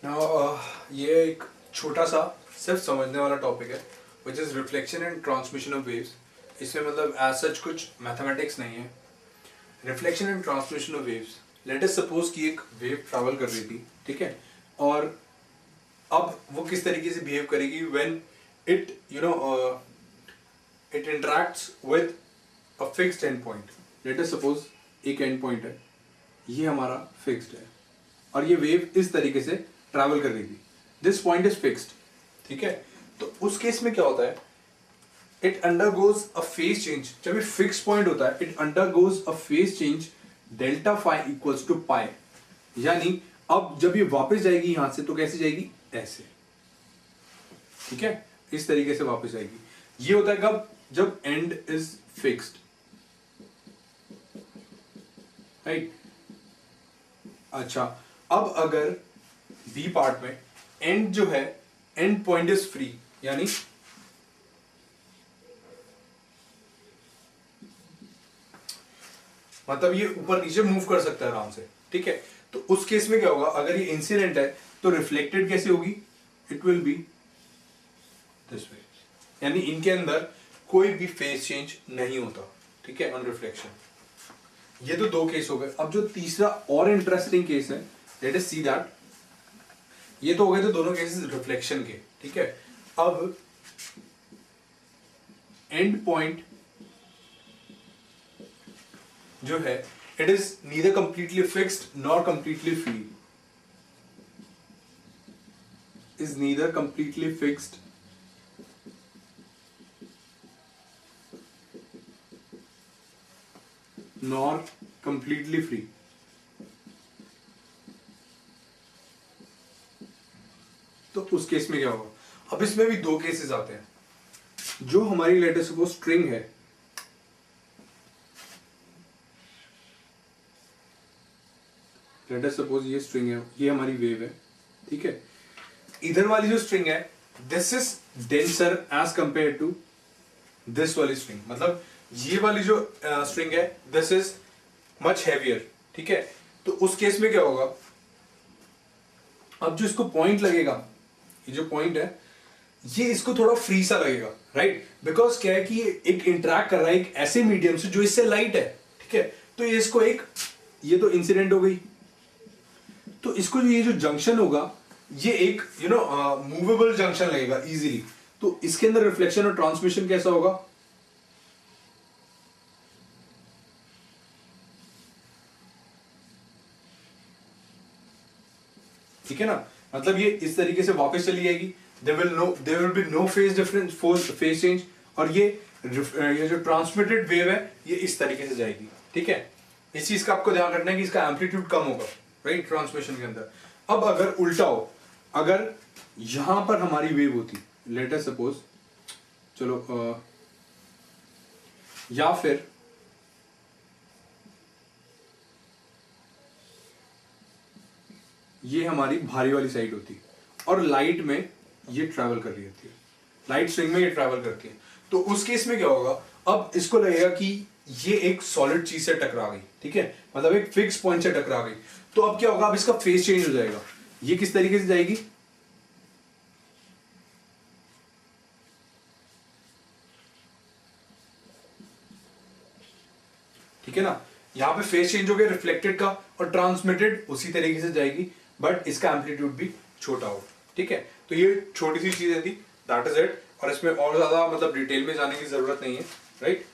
Now, ये एक छोटा सा सिर्फ समझने वाला टॉपिक है which is reflection and transmission of waves. इसमें मतलब एज सच कुछ मैथमेटिक्स नहीं है। Reflection and transmission of waves, let us suppose कि एक वेव ट्रैवल कर रही थी, ठीक है, और अब वो किस तरीके से बिहेव करेगी when it it interacts with a fixed and point. Let us suppose एक एंड पॉइंट है, ये हमारा फिक्स्ड है और ये वेव इस तरीके से ट्रैवल कर रही थी, दिस पॉइंट इज फिक्स्ड, ठीक है। तो उस केस में क्या होता है, it undergoes a phase change. जब ये फिक्स पॉइंट होता है, it undergoes a phase change delta phi equals to pi. यानी अब जब ये वापस जाएगी यहां से तो कैसे जाएगी, ऐसे, ठीक है, इस तरीके से वापस जाएगी। ये होता है कब, जब एंड इज फिक्स्ड, राइट। अच्छा, अब अगर बी पार्ट में एंड जो है, एंड पॉइंट इज फ्री, यानी मतलब ये ऊपर नीचे मूव कर सकता है आराम से, ठीक है। तो उस केस में क्या होगा, अगर ये इंसिडेंट है तो रिफ्लेक्टेड कैसे होगी, it will be this way, यानी इनके अंदर कोई भी फेज चेंज नहीं होता, ठीक है, ऑन रिफ्लेक्शन। ये तो दो केस हो गए। अब जो तीसरा और इंटरेस्टिंग केस है, लेट अस सी दैट। ये तो हो गए तो दोनों केसेस रिफ्लेक्शन के, ठीक है। अब एंड पॉइंट जो है, it is neither completely fixed nor completely free, is neither completely fixed nor completely free. तो उस केस में क्या होगा, अब इसमें भी दो केसेस आते हैं। जो हमारी लेट अस सपोज स्ट्रिंग है, लेट अस सपोज ये स्ट्रिंग है, ये हमारी वेव है, ठीक है। इधर वाली जो स्ट्रिंग है, this is denser as compare to this वाली स्ट्रिंग। मतलब ये वाली जो स्ट्रिंग है, दिस इज मच हैवियर, ठीक है। तो उस केस में क्या होगा, अब जो इसको पॉइंट लगेगा, ये जो पॉइंट है, ये इसको थोड़ा फ्री सा लगेगा, राइट। बिकॉज क्या है कि ये एक इंटरेक्ट कर रहा है एक ऐसे मीडियम से जो इससे लाइट है, ठीक है। तो ये इसको एक, ये तो इंसिडेंट हो गई, तो इसको ये जो जंक्शन होगा, ये एक मूवेबल जंक्शन लगेगा इजीली। तो इसके अंदर रिफ्लेक्शन और ट्रांसमिशन कैसा होगा, ठीक है ना। मतलब ये इस तरीके से वापस चली जाएगी, there will be no phase difference, phase change. और ये जो ट्रांसमिटेड वेव है, ये इस तरीके से जाएगी, ठीक है। इस चीज का आपको ध्यान रखना है कि इसका एम्पलीट्यूड कम होगा, राइट, ट्रांसमिशन के अंदर। अब अगर उल्टा हो, अगर यहां पर हमारी वेव होती, लेट अस सपोज, चलो या फिर ये हमारी भारी वाली साइड होती और लाइट में ये ट्रैवल कर रही होती है, लाइट स्ट्रिंग में ये ट्रैवल करती है। तो उस केस में क्या होगा, अब इसको लगेगा कि ये एक सॉलिड चीज से टकरा गई, ठीक है, मतलब एक फिक्स पॉइंट से टकरा गई। तो अब क्या होगा, अब इसका फेज चेंज हो जाएगा। ये किस तरीके से जाएगी, ठीक है ना। यहां पे फेज चेंज हो गया रिफ्लेक्टेड का, और ट्रांसमिटेड उसी तरीके से जाएगी, बट इसका एम्पलीट्यूड भी छोटा हो, ठीक है। तो ये छोटी सी चीजें थी, दैट इज इट। और इसमें और ज्यादा मतलब डिटेल में जाने की जरूरत नहीं है, राइट।